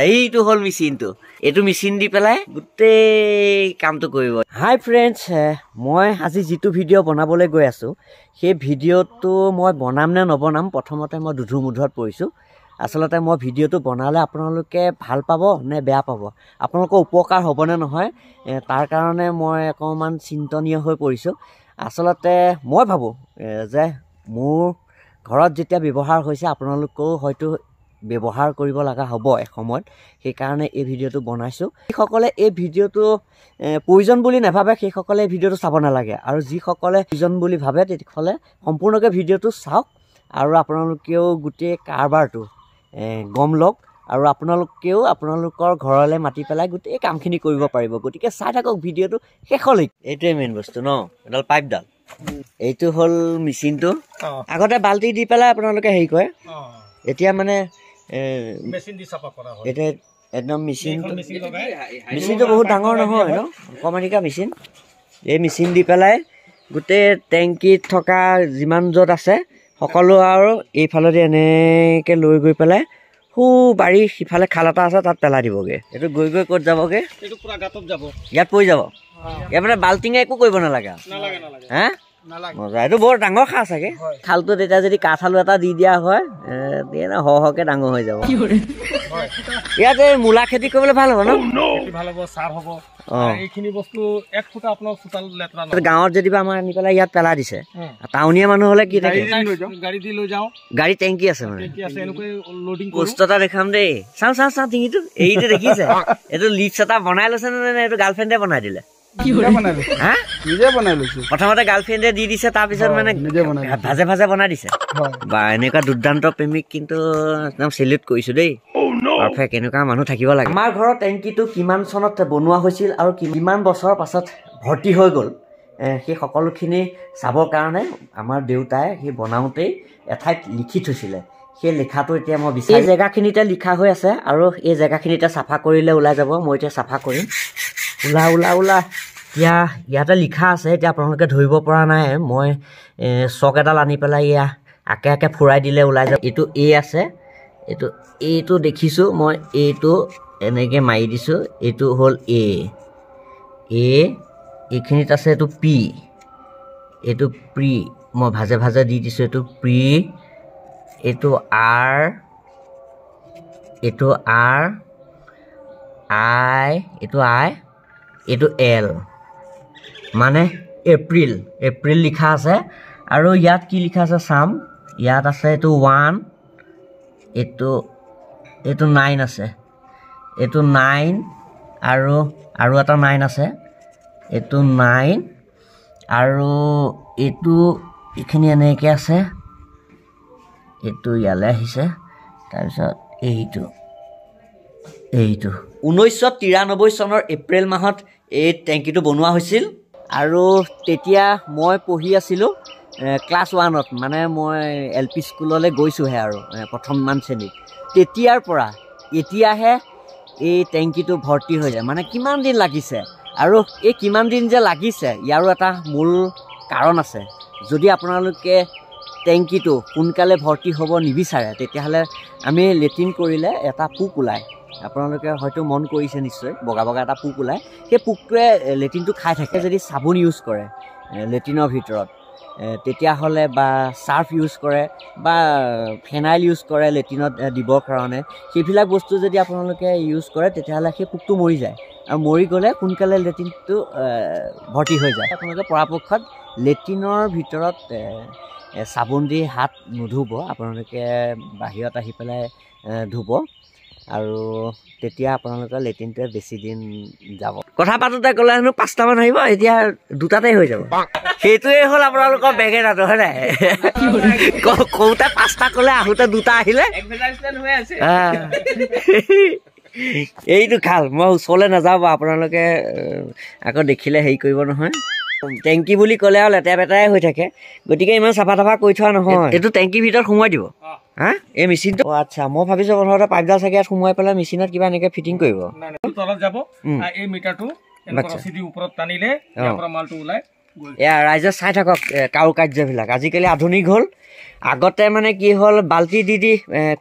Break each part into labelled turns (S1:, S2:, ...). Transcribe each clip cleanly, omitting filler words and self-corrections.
S1: এইটো হল মেচিনটো এইটো মেচিন দি পেলাই গোটেই কামটো কৰিব হাই ফ্ৰেণ্ডছ মই আজি যিটো ভিডিঅ' বনাবলৈ গৈ আছোঁ সেই ভিডিঅ'টো মই বনাম নে নবনাম প্ৰথমতে মই দুধুমুধুত পৰিছোঁ আচলতে মই ভিডিঅ'টো বনালে আপোনালোকে ভাল পাব নে বেয়া পাব আপোনালোকৰ উপকাৰ হ'ব নে নহয় তাৰ কাৰণে মই অকণমান চিন্তনীয় হৈ পৰিছোঁ আচলতে মই ভাবোঁ যে মোৰ ঘৰত যেতিয়া ব্যৱহাৰ হৈছে আপোনালোকেও হয়তো ব্যৱহাৰ কৰিব লগা হ'ব এসময়ত সেইকাৰণে এই ভিডিঅ'টো বনাইছোঁ যিসকলে এই ভিডিঅ'টো প্ৰয়োজন বুলি নাভাবে সেইসকলে এই ভিডিঅ'টো চাব নালাগে আৰু যিসকলে প্ৰয়োজন বুলি ভাবে তেতিয়াহ'লে সম্পূৰ্ণকৈ ভিডিঅ'টো চাওক আৰু আপোনালোকেও গোটেই কাৰবাৰটো গম লওক আৰু আপোনালোকেও আপোনালোকৰ ঘৰলৈ মাতি পেলাই গোটেই কামখিনি কৰিব পাৰিব গতিকে চাই থাকক ভিডিঅ'টো শেষলৈ এইটোৱে মেইন বস্তু ন এডাল পাইপডাল এইটো হ'ল মেচিনটো আগতে বাল্টি দি পেলাই আপোনালোকে হেৰি কৰে এতিয়া মানে মেচিন দি চাফা কৰা হয় এটা একদম মেচিনটো বহুত ডাঙৰ নহয় ন অকমানিকা মেচিন এই মেচিন দি পেলাই গোটেই টেংকিত থকা যিমান য'ত আছে সকলো আৰু এইফালেদি এনেকৈ লৈ গৈ পেলাই সু বাৰী সিফালে খাল এটা আছে তাত পেলাই দিবগৈ এইটো গৈ গৈ ক'ত যাবগৈ এইটো পুৰা গাঁতত যাব ইয়াত পৰি যাব ইয়াত মানে বাল্টিঙে একো কৰিব নালাগে হা মজা এইটো বৰ ডাঙৰ খাল চাগে খালটো তেতিয়া যদি কাঠ আলু এটা দি দিয়া হয় সৰহকৈ ডাঙৰ হৈ যাব ইয়াত এই মূলা খেতি কৰিবলৈ ভাল হ'ব ন ভাল হ'ব চাৰ হ'ব এইখিনি বস্তু এক ফুটা আপোনাৰ চোতাল লেতেৰা নহয় গাঁৱত যদি আমাৰ আনি পেলাই ইয়াত পেলাই দিছে টাউনীয়া মানুহ হ'লে কি থাকে গাড়ী দি লৈ যাওঁ গাড়ী টেংকি আছে মানে পোষ্ট এটা দেখাম দেই চাওঁ টিঙিটো এইটো দেখিছে এইটো লিপছ এটা বনাই লৈছে নে এইটো গাৰ্লফ্ৰেণ্ডে বনাই দিলে প্ৰথমতে গাৰ্লফ্ৰেণ্ডে দি দিছে তাৰপিছত মানে ভাজে ভাজে বনাই দিছে বা এনেকুৱা দুৰ্দান্ত প্ৰেমিক কিন্তু একদম চেলিউট কৰিছো দেই পাৰফেক্ট এনেকুৱা মানুহ থাকিব লাগে আমাৰ ঘৰৰ টেংকিটো কিমান চনত বনোৱা হৈছিল আৰু কিমান বছৰৰ পাছত ভৰ্তি হৈ গ'ল সেই সকলোখিনি চাবৰ কাৰণে আমাৰ দেউতাই সেই বনাওঁতেই এঠাইত লিখি থৈছিলে সেই লিখাটো এতিয়া মই বিচাৰি এই জেগাখিনিতে লিখা হৈ আছে আৰু এই জেগাখিনিতে চাফা কৰিলে ওলাই যাব মই এতিয়া চাফা কৰিম ওলা এতিয়া ইয়াতে লিখা আছে এতিয়া আপোনালোকে ধৰিব পৰা নাই মই চক এডাল আনি পেলাই ইয়া আকে আকে ফুৰাই দিলে ওলাই যাব এইটো এ আছে এইটো দেখিছোঁ মই এইটো এনেকৈ মাৰি দিছোঁ এইটো হ'ল এইখিনিত আছে এইটো পি এইটো প্ৰি মই ভাজে ভাজে দি দিছোঁ এইটো প্ৰি এইটো আৰ আই এইটো এল মানে এপ্ৰিল লিখা আছে আৰু ইয়াত কি লিখা আছে চাম ইয়াত আছে এইটো 1 এইটো 9 আছে এইটো 9 আৰু এটা 9 আছে এইটো 9 আৰু এইখিনি এনেকৈ আছে এইটো ইয়ালৈ আহিছে তাৰপিছত এইটো 1993 চনৰ এপ্ৰিল মাহত এই টেংকিটো বনোৱা হৈছিল আৰু তেতিয়া মই পঢ়ি আছিলোঁ ক্লাছ 1ত মানে মই LP স্কুললৈ গৈছোঁহে আৰু প্ৰথমমান শ্ৰেণীত তেতিয়াৰ পৰা এতিয়াহে এই টেংকিটো ভৰ্তি হৈ যায় মানে কিমান দিন লাগিছে আৰু এই কিমান দিন যে লাগিছে ইয়াৰো এটা মূল কাৰণ আছে যদি আপোনালোকে টেংকিটো সোনকালে ভৰ্তি হ'ব নিবিচাৰে তেতিয়াহ'লে আমি লেট্ৰিন কৰিলে এটা পোক ওলায় আপোনালোকে হয়তো মন কৰিছে নিশ্চয় বগা এটা পোক ওলায় সেই পোকটোৱে লেট্ৰিনটো খাই থাকে যদি চাবোন ইউজ কৰে লেট্ৰিনৰ ভিতৰত তেতিয়াহ'লে বা চাৰ্ফ ইউজ কৰে বা ফেনাইল ইউজ কৰে লেট্ৰিনত দিবৰ কাৰণে সেইবিলাক বস্তু যদি আপোনালোকে ইউজ কৰে তেতিয়াহ'লে সেই পোকটো মৰি যায় আৰু মৰি গ'লে সোনকালে লেট্ৰিনটো ভৰ্তি হৈ যায় আপোনালোকে পৰাপক্ষত লেট্ৰিনৰ ভিতৰত চাবোন দি হাত নুধুব আপোনালোকে বাহিৰত আহি পেলাই ধুব আৰু তেতিয়া আপোনালোকৰ লেট্ৰিনটোৱে বেছি দিন যাব কথা পাতোতে ক'লে হেনো 5টামান আহিব এতিয়া 2টাতে হৈ যাব সেইটোৱে হ'ল আপোনালোকৰ বেগেৰাটো হয় নাই কওঁতে 5টা ক'লে আহোঁতে 2টা আহিলে এইটো খাল মই ওচৰলৈ নাযাওঁ বা আপোনালোকে আকৌ দেখিলে হেৰি কৰিব নহয় টেংকি বুলি ক'লে আৰু লেতেৰা পেতেৰাই হৈ থাকে গতিকে ইমান চাফা কৰি থোৱা নহয় এইটো টেংকিৰ ভিতৰত সোমোৱাই দিব হা এই মেচিনটো আচ্ছা মই ভাবিছোঁ প্ৰথমতে পাইপডাল চাগে সোমোৱাই পেলাই মেচিনত কিবা এনেকৈ ফিটিং কৰিব তলত যাব এই মিটাৰটো ওপৰত টানিলে মালটো ওলাই এয়া ৰাইজে চাই থাকক কাৰুকাৰ্যবিলাক আজিকালি আধুনিক হ'ল আগতে মানে কি হ'ল বাল্টি দি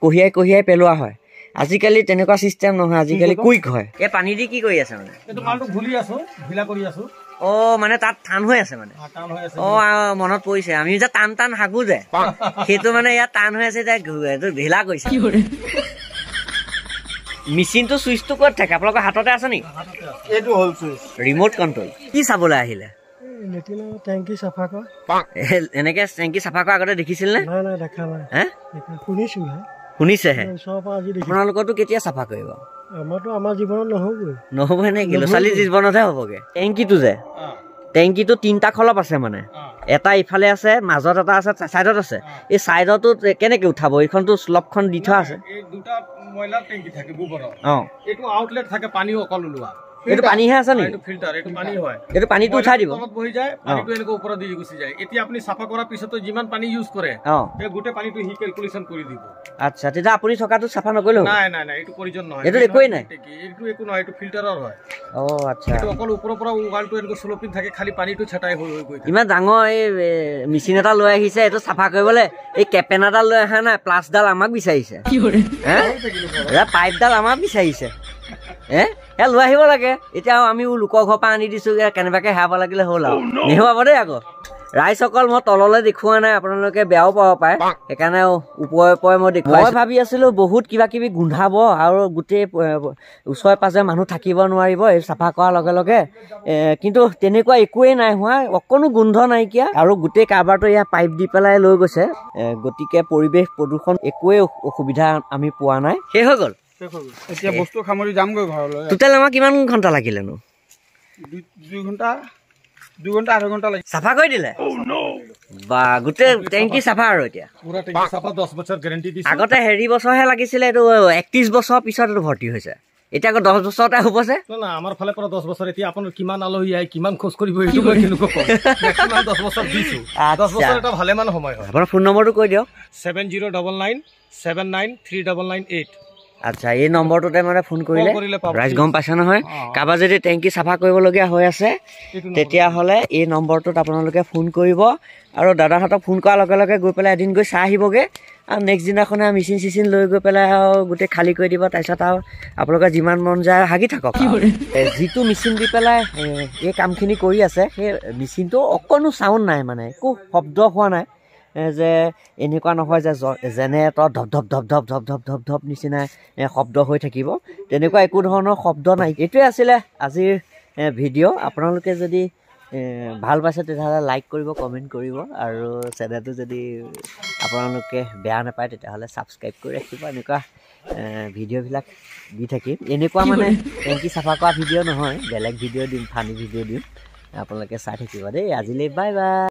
S1: কঢ়িয়াই পেলোৱা হয় আজিকালি তেনেকুৱা চিষ্টেম নহয়, আজিকালি কুইক হয়। এই পানী দি কি কৰি আছে মানে?
S2: এইটো মালটো ঘুলি আছো, ঢিলা কৰি আছো।
S1: অ মানে তাত টান হৈ আছে মানে। অ মনত পৰিছে, আমি যে টান টান হাগো যে সেইটো মানে ইয়াত টান হৈ আছে, এতিয়া ঢিলা কৰিছে। মেচিনটো চুইচটো ক'ত থাকে? আপোনালোকৰ হাততে আছে নেকি?
S2: এইটো হ'ল চুইচ,
S1: ৰিমট কণ্ট্ৰল। কি চাবলৈ আহিলে?
S2: টেংকি চাফা কৰা।
S1: এনেকে টেংকি চাফা কৰা আগতে দেখিছিল নে?
S2: নাই নাই, দেখা নাই।
S1: হে
S2: শুনিছোহে,
S1: শুনিছেহে।
S2: ওচৰৰ পৰা আজি দেখিছো।
S1: আপোনালোকৰতো কেতিয়া চাফা কৰিব?
S2: আমাৰতো আমাৰ জীৱনত নহ'বই।
S1: নহ'বই নেকি? ল'ৰা ছোৱালী জীৱনতহে হ'বগে। টেংকিটো যে টেংকিটো 3টা খলপ আছে মানে, এটা ইফালে আছে, মাজত এটা আছে, চাইডত আছে। এই চাইডতো কেনেকে উঠাব? এইখনতো শ্লপখন দি থোৱা আছে।
S2: এই দুটা ময়লা টেংকি থাকে গোবৰৰ।
S1: অ
S2: এইটো আউটলেট থাকে, পানী অকল ওলোৱা।
S1: এইটো পানীহে আছে নেকি?
S2: এইটো ফিল্টাৰ, এইটো পানী হয়।
S1: এইটো পানীটো উঠাই দিব,
S2: তলত বহি যায়, পানীটো এনেকৈ ওপৰত দি গুচি যায়। এতিয়া আপুনি চাফা কৰাৰ পিছতো যিমান পানী ইউজ কৰে, এই গোটেই পানীটো হি কেলকুলেশ্যন কৰি দিব।
S1: আচ্ছা, তেতিয়া আপুনি থকাটো চাফা নকৰিলেও?
S2: নাই নাই নাই, এইটো প্ৰয়োজন নহয়।
S1: এইটো একোৱেই নাই,
S2: এইটো একো নহয়, এইটো ফিল্টাৰৰ হয়।
S1: অ আচ্ছা,
S2: এইটো অকল ওপৰৰ পৰা ৱালটো এনেকৈ স্লোপিং থাকে, খালি পানীটো ছটাই হৈ গৈ থাকে।
S1: ইমান ডাঙৰ এই মেচিন এটা লৈ আহিছে, এইটো চাফা কৰিবলৈ এই কেপেন এডাল লৈ অহা নাই, প্লাছডাল আমাক বিচাৰিছে, পাইপডাল আমাক বিচাৰিছে। লৈ আহিব লাগে। এতিয়া আমি লোকৰ ঘৰৰ পৰা আনি দিছো, কেনেবাকে হেৰাব লাগিলে হ'ল আৰু নেহেৰুৱাব দেই। আকৌ ৰাইজসকল, মই তললৈ দেখুওৱা নাই, আপোনালোকে বেয়াও পাব পাৰে, সেইকাৰণে ওপৰে ওপৰে মই দেখুৱাই। মই ভাবি আছিলো বহুত কিবা কিবি গোন্ধাব আৰু গোটেই ওচৰে পাজৰে মানুহ থাকিব নোৱাৰিব এই চাফা কৰাৰ লগে লগে, কিন্তু তেনেকুৱা একোৱেই নাই হোৱা, অকণো গোন্ধ নাইকিয়া। আৰু গোটেই কাৰবাৰটো ইয়াত পাইপ দি পেলাই লৈ গৈছে, গতিকে পৰিৱেশ প্ৰদূষণ একোৱেই অসুবিধা আমি পোৱা নাই। শেষ হৈ গ'ল।
S2: এতিয়া বস্তু সামৰি যামগৈ ঘৰলৈ।
S1: টোটেল আমাৰ কিমান ঘণ্টা লাগিলেনো?
S2: 2 ঘণ্টা 2.5 ঘণ্টা লাগি
S1: চাফা কৰি দিলে। বা গোটেই টেংকি চাফা আৰু এতিয়া
S2: পুৰা টেংকি চাফা। 10 বছৰ গেৰেণ্টি দিছে।
S1: আগতে হেৰি বছৰহে লাগিছিলে, এইটো 31 বছৰ পিছত এইটো ভৰ্তি হৈছে। এতিয়া আকৌ 10 বছৰতে হ'ব যে।
S2: না, আমাৰ ফালে পৰা 10 বছৰ। এতিয়া আপোনাৰ কিমান আলহী আহে, কিমান খোজ কৰিব, এইটো মই কেনেকৈ কম। কিমান 10 বছৰ দিছো। 10 বছৰ এটা ভালেমান সময় হয়।
S1: আপোনাৰ ফোন নম্বৰটো কৈ দিয়ক।
S2: 7099793998।
S1: আচ্ছা, এই নম্বৰটোতে মানে ফোন কৰিলে ৰাইজ গম পাইছে নহয়। কাৰোবাৰ যদি টেংকি চাফা কৰিবলগীয়া হৈ আছে, তেতিয়াহ'লে এই নম্বৰটোত আপোনালোকে ফোন কৰিব, আৰু দাদাহঁতক ফোন কৰাৰ লগে লগে গৈ পেলাই এদিন গৈ চাই আহিবগৈ, আৰু নেক্সট দিনাখনে মেচিন চেচিন লৈ গৈ পেলাই আৰু গোটেই খালী কৰি দিব। তাৰপিছত আৰু আপোনালোকে যিমান মন যায় হাগি থাকক। যিটো মেচিন দি পেলাই এই কামখিনি কৰি আছে, সেই মেচিনটো অকণো চাউণ্ড নাই, মানে একো শব্দ হোৱা নাই, যে এনেকুৱা নহয় যে জেনেৰেটৰ ধপ ধপ ধপ ধপ ধপ ধপ ধপ ধপ নিচিনা শব্দ হৈ থাকিব, তেনেকুৱা একো ধৰণৰ শব্দ নাই। এইটোৱে আছিলে আজিৰ ভিডিঅ'। আপোনালোকে যদি ভাল পাইছে তেতিয়াহ'লে লাইক কৰিব, কমেণ্ট কৰিব, আৰু চেনেলটো যদি আপোনালোকে বেয়া নাপায় তেতিয়াহ'লে ছাবস্ক্ৰাইব কৰি ৰাখিব। এনেকুৱা ভিডিঅ'বিলাক দি থাকিম। এনেকুৱা মানে টেংকি চাফা কৰা ভিডিঅ' নহয়, বেলেগ ভিডিঅ' দিম, ফানি ভিডিঅ' দিম, আপোনালোকে চাই থাকিব দেই। আজিলৈ বাই বাই।